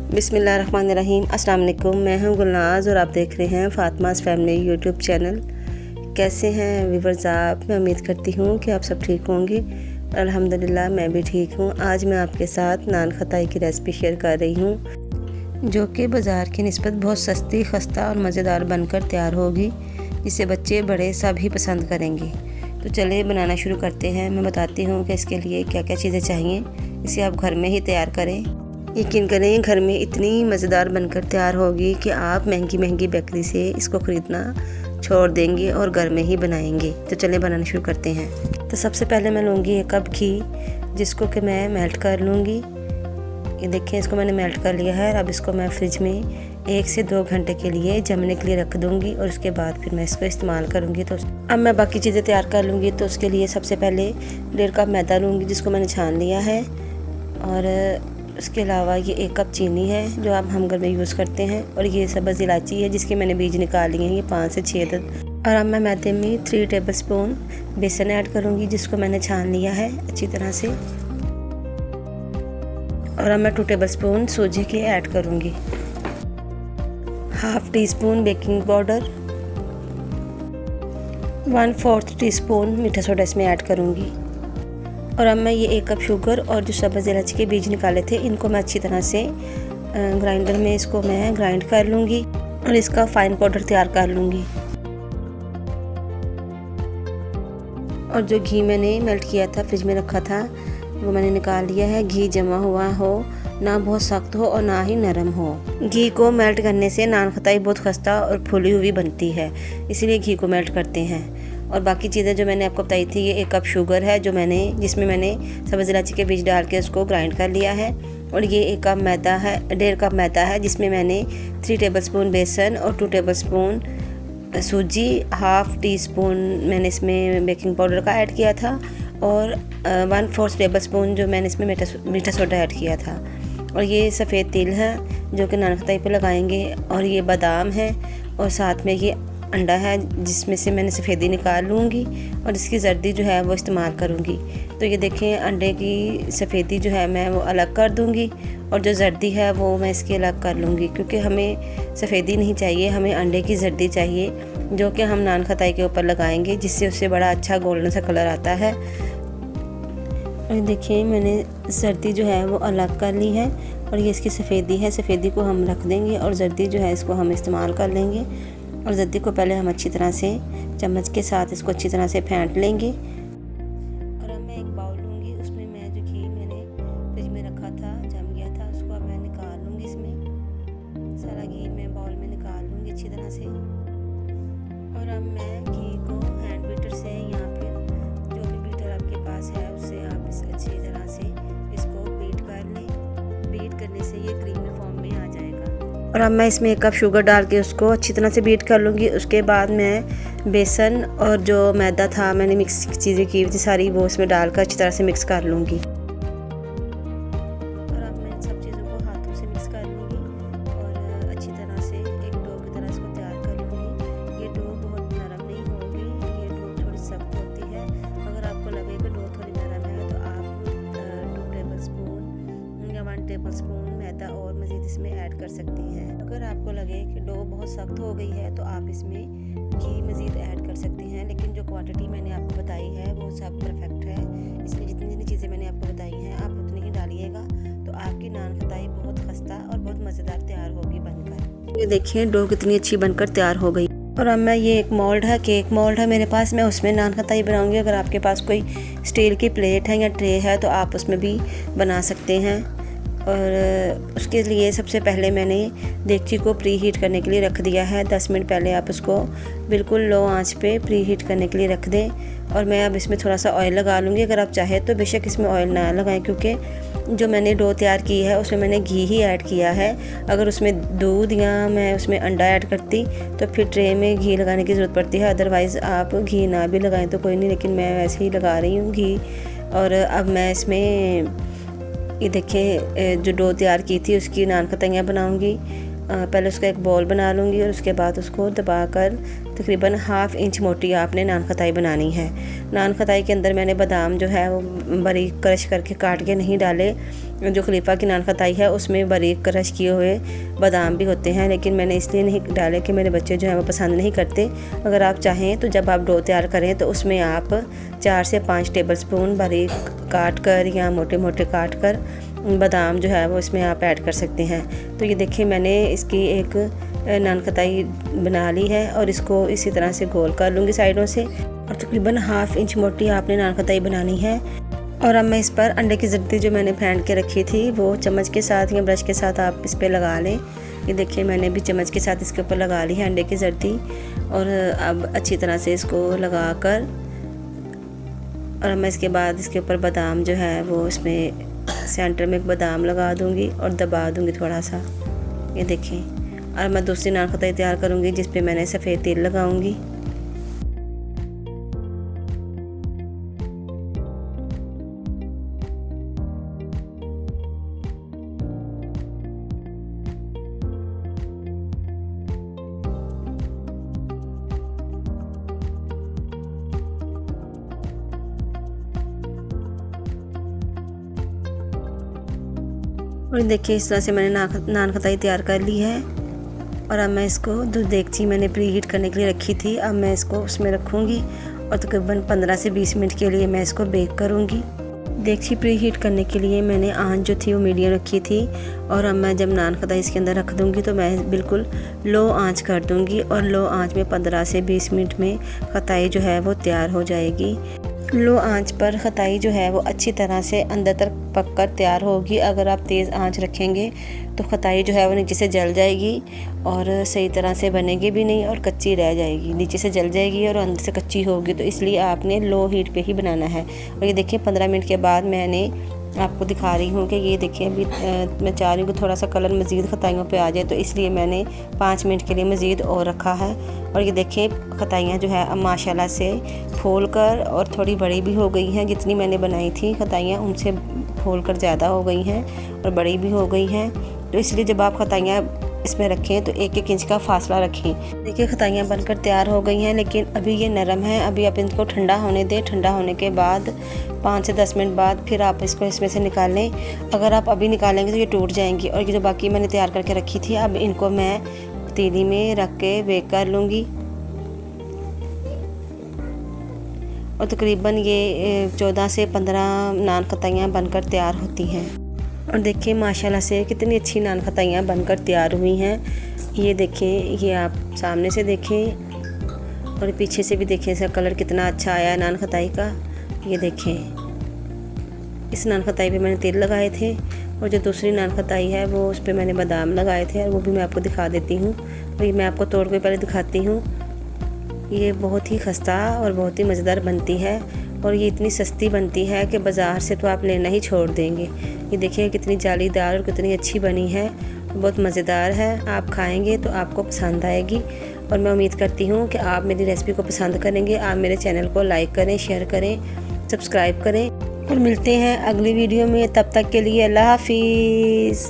बिस्मिल्लाहिर्रहमानिर्रहीम। अस्सलाम वालेकुम। मैं हूं गुलनाज और आप देख रहे हैं फ़ातिमाज़ फैमिली यूट्यूब चैनल। कैसे हैं व्यूअर्स आप? मैं उम्मीद करती हूं कि आप सब ठीक होंगे। अल्हम्दुलिल्लाह मैं भी ठीक हूं। आज मैं आपके साथ नान खताई की रेसिपी शेयर कर रही हूं, जो कि बाज़ार की निस्बत बहुत सस्ती, खस्ता और मज़ेदार बनकर तैयार होगी, जिसे बच्चे बड़े सभी पसंद करेंगे। तो चलिए बनाना शुरू करते हैं। मैं बताती हूँ कि इसके लिए क्या क्या चीज़ें चाहिए। इसे आप घर में ही तैयार करें। यकीन करें, घर में इतनी मज़ेदार बनकर तैयार होगी कि आप महंगी महंगी बेकरी से इसको ख़रीदना छोड़ देंगे और घर में ही बनाएंगे। तो चलिए बनाना शुरू करते हैं। तो सबसे पहले मैं लूँगी 1 कप घी, जिसको कि मैं मेल्ट कर लूँगी। ये देखिए, इसको मैंने मेल्ट कर लिया है। अब इसको मैं फ्रिज में 1 से 2 घंटे के लिए जमने के लिए रख दूँगी और उसके बाद फिर मैं इसको इस्तेमाल करूँगी। तो अब मैं बाकी चीज़ें तैयार कर लूँगी। तो उसके लिए सबसे पहले 1.5 कप मैदा लूँगी, जिसको मैंने छान लिया है। और उसके अलावा ये 1 कप चीनी है, जो हम घर में यूज़ करते हैं। और ये सब्ज़ इलायची है, जिसके मैंने बीज निकाल लिए हैं, ये 5 से 6 अदद। और अब मैं मैदे में 3 टेबलस्पून बेसन ऐड करूँगी, जिसको मैंने छान लिया है अच्छी तरह से। और अब मैं 2 टेबलस्पून सूजी के ऐड करूँगी। 1/2 टीस्पून बेकिंग पाउडर, 1/4 टीस्पून मीठा सोडा इसमें ऐड करूँगी। और अब मैं ये 1 कप शुगर और जो सब्ज़ इलायची के बीज निकाले थे, इनको मैं अच्छी तरह से ग्राइंडर में इसको मैं ग्राइंड कर लूँगी और इसका फाइन पाउडर तैयार कर लूँगी। और जो घी मैंने मेल्ट किया था, फ्रिज में रखा था, वो मैंने निकाल लिया है। घी जमा हुआ हो, ना बहुत सख्त हो और ना ही नरम हो। घी को मेल्ट करने से नान खताई बहुत खस्ता और फूली हुई बनती है, इसीलिए घी को मेल्ट करते हैं। और बाकी चीज़ें जो मैंने आपको बताई थी, ये 1 कप शुगर है, जिसमें मैंने सब्ज़ इलायची के बीज डाल के उसको ग्राइंड कर लिया है। और ये 1 कप मैदा है, 1.5 कप मैदा है, जिसमें मैंने 3 टेबलस्पून बेसन और 2 टेबलस्पून सूजी, 1/2 टीस्पून मैंने इसमें बेकिंग पाउडर का ऐड किया था। और 1/4 टेबलस्पून जो मैंने इसमें मीठा सोडा ऐड किया था। और ये सफ़ेद तिल है, जो कि नान खताई पे लगाएंगे। और ये बादाम है, और साथ में ये अंडा है, जिसमें से मैंने सफ़ेदी निकाल लूँगी और इसकी जर्दी जो है वो इस्तेमाल करूँगी। तो ये देखें, अंडे की सफ़ेदी जो है मैं वो अलग कर दूँगी और जो जर्दी है वो मैं इसकी अलग कर लूँगी, क्योंकि हमें सफ़ेदी नहीं चाहिए, हमें अंडे की जर्दी चाहिए, जो कि हम नान खताई के ऊपर लगाएंगे, जिससे उससे बड़ा अच्छा गोल्डन सा कलर आता है। और देखिए, मैंने जर्दी जो है वो अलग कर ली है और ये इसकी सफ़ेदी है। सफ़ेदी को हम रख देंगे और जर्दी जो है इसको हम इस्तेमाल कर लेंगे। और जर्दी को पहले हम अच्छी तरह से चम्मच के साथ इसको अच्छी तरह से फेंट लेंगे। और अब मैं एक बाउल लूँगी, उसमें मैं जो घी मैंने फ्रिज में रखा था, जम गया था, उसको अब मैं निकाल लूँगी। इसमें सारा घी मैं बाउल में निकाल लूँगी अच्छी तरह से। और अब मैं घी को हैंड बीटर से या फिर जो भी बीटर आपके पास है, उससे आप इस अच्छी तरह से इसको बीट कर लें। बीट करने से ये क्रीमी फॉर्म में आ जाएगा। और अब मैं इसमें 1 कप शुगर डाल के उसको अच्छी तरह से बीट कर लूँगी। उसके बाद मैं बेसन और जो मैदा था, मैंने मिक्स चीज़ें की थी सारी, वो इसमें डालकर अच्छी तरह से मिक्स कर लूँगी। और अब मैं इन सब चीज़ों को हाथों से मिक्स कर लूँगी और अच्छी तरह से एक डो की तरह इसको तैयार कर लूँगी। ये डो बहुत नरम नहीं होगी, ये डो थोड़ी सख्त होती है। अगर आपको लगे कि डो थोड़ी नरम है, तो आप 2 टेबलस्पून या 1 टेबलस्पून मैदा और मज़ीद इसमें ऐड कर सकती हैं। अगर आपको लगे कि डो बहुत सख्त हो गई है, तो आप इसमें घी मज़ीद ऐड कर सकती हैं। लेकिन जो क्वांटिटी मैंने आपको बताई है वो सब परफेक्ट है, इसलिए जितनी जितनी चीज़ें मैंने आपको बताई हैं आप उतनी ही डालिएगा। तो आपकी नान खताई बहुत खस्ता और बहुत मज़ेदार तैयार होगी बनकर। ये देखिए, डो कितनी अच्छी बनकर तैयार हो गई। और अब मैं ये एक मोल्ड है, केक मोल्ड है मेरे पास, मैं उसमें नान खताई बनाऊँगी। अगर आपके पास कोई स्टील की प्लेट है या ट्रे है, तो आप उसमें भी बना सकते हैं। और उसके लिए सबसे पहले मैंने देगची को प्री हीट करने के लिए रख दिया है। 10 मिनट पहले आप उसको बिल्कुल लो आंच पे प्री हीट करने के लिए रख दें। और मैं अब इसमें थोड़ा सा ऑयल लगा लूँगी। अगर आप चाहें तो बेशक इसमें ऑयल ना लगाएं, क्योंकि जो मैंने डो तैयार की है उसमें मैंने घी ही ऐड किया है। अगर उसमें दूध या मैं उसमें अंडा ऐड करती तो फिर ट्रे में घी लगाने की ज़रूरत पड़ती है। अदरवाइज़ आप घी ना भी लगाएं तो कोई नहीं, लेकिन मैं वैसे ही लगा रही हूँ घी। और अब मैं इसमें ये देखिए, जो डो तैयार की थी उसकी नान खताइयाँ बनाऊँगी। पहले उसका एक बॉल बना लूँगी और उसके बाद उसको दबाकर तकरीबन 1/2 इंच मोटी आपने नान खताई बनानी है। नान खताई के अंदर मैंने बादाम जो है वो बारीक क्रश करके काट के नहीं डाले, जो खलीफा की नान खताई है उसमें बारीक क्रश किए हुए बादाम भी होते हैं, लेकिन मैंने इसलिए नहीं डाले कि मेरे बच्चे जो हैं वो पसंद नहीं करते। अगर आप चाहें तो जब आप डो तैयार करें तो उसमें आप 4 से 5 टेबलस्पून बारीक काट कर या मोटे मोटे काट कर बादाम जो है वो इसमें आप ऐड कर सकते हैं। तो ये देखिए मैंने इसकी एक नान खताई बना ली है और इसको इसी तरह से गोल कर लूँगी साइडों से, और तकरीबन 1/2 इंच मोटी आपने नान खताई बनानी है। और अब मैं इस पर अंडे की जर्दी जो मैंने फेंट के रखी थी वो चम्मच के साथ या ब्रश के साथ आप इस पर लगा लें। ये देखिए मैंने भी चम्मच के साथ इसके ऊपर लगा ली है अंडे की जर्दी, और अब अच्छी तरह से इसको लगा कर, और मैं इसके बाद इसके ऊपर बादाम जो है वो इसमें सेंटर में एक बादाम लगा दूंगी और दबा दूंगी थोड़ा सा। ये देखिए, और मैं दूसरी नान खताई तैयार करूंगी जिस पे मैंने सफ़ेद तेल लगाऊंगी। और देखिए इस तरह से मैंने नान खताई तैयार कर ली है। और अब मैं इसको देगची मैंने प्री हीट करने के लिए रखी थी, अब मैं इसको उसमें रखूँगी और तकरीबन 15 से 20 मिनट के लिए मैं इसको बेक करूँगी। देगची प्री हीट करने के लिए मैंने आंच जो थी वो मीडियम रखी थी, और अब मैं जब नान खताई इसके अंदर रख दूँगी तो मैं बिल्कुल लो आंच कर दूँगी, और लो आंच में 15 से 20 मिनट में खताई जो है वो तैयार हो जाएगी। लो आंच पर खताई जो है वो अच्छी तरह से अंदर तक पककर तैयार होगी। अगर आप तेज़ आंच रखेंगे तो खताई जो है वो नीचे से जल जाएगी और सही तरह से बनेगी भी नहीं और कच्ची रह जाएगी, नीचे से जल जाएगी और अंदर से कच्ची होगी। तो इसलिए आपने लो हीट पे ही बनाना है। और ये देखिए 15 मिनट के बाद मैंने आपको दिखा रही हूँ कि ये देखिए अभी मैं चाह रही हूँ कि थोड़ा सा कलर मज़ीद खताइयों पे आ जाए, तो इसलिए मैंने 5 मिनट के लिए मज़ीद और रखा है। और ये देखिए खताइयाँ जो है अब माशाल्लाह से फूल कर और थोड़ी बड़ी भी हो गई हैं। जितनी मैंने बनाई थी खताइयाँ उनसे फूल कर ज़्यादा हो गई हैं और बड़ी भी हो गई हैं। तो इसलिए जब आप खताइयाँ इसमें रखें तो 1-1 इंच का फासला रखें। देखिए खताइयाँ बनकर तैयार हो गई हैं, लेकिन अभी ये नरम है। अभी आप इनको ठंडा होने दें। ठंडा होने के बाद 5 से 10 मिनट बाद फिर आप इसको इसमें से निकाल लें। अगर आप अभी निकालेंगे तो ये टूट जाएंगी। और ये जो बाकी मैंने तैयार करके रखी थी, अब इनको मैं पतीली में रख के बेक कर लूँगी। और तकरीबन ये 14 से 15 नान खताइयाँ बनकर तैयार होती हैं। और देखिए माशाल्लाह से कितनी अच्छी नान खताइयाँ बनकर तैयार हुई हैं। ये देखें, ये आप सामने से देखें और पीछे से भी देखें, इसका कलर कितना अच्छा आया है नान खताई का। ये देखें, इस नान खताई पे मैंने तेल लगाए थे, और जो दूसरी नान खताई है वो उस पर मैंने बादाम लगाए थे, और वो भी मैं आपको दिखा देती हूँ। और ये मैं आपको तोड़ के पहले दिखाती हूँ। ये बहुत ही खस्ता और बहुत ही मज़ेदार बनती है, और ये इतनी सस्ती बनती है कि बाज़ार से तो आप लेना ही छोड़ देंगे। ये देखिए कितनी जालीदार और कितनी अच्छी बनी है, बहुत मज़ेदार है। आप खाएंगे तो आपको पसंद आएगी, और मैं उम्मीद करती हूँ कि आप मेरी रेसिपी को पसंद करेंगे। आप मेरे चैनल को लाइक करें, शेयर करें, सब्सक्राइब करें, और मिलते हैं अगली वीडियो में। तब तक के लिए अल्लाह हाफिज़।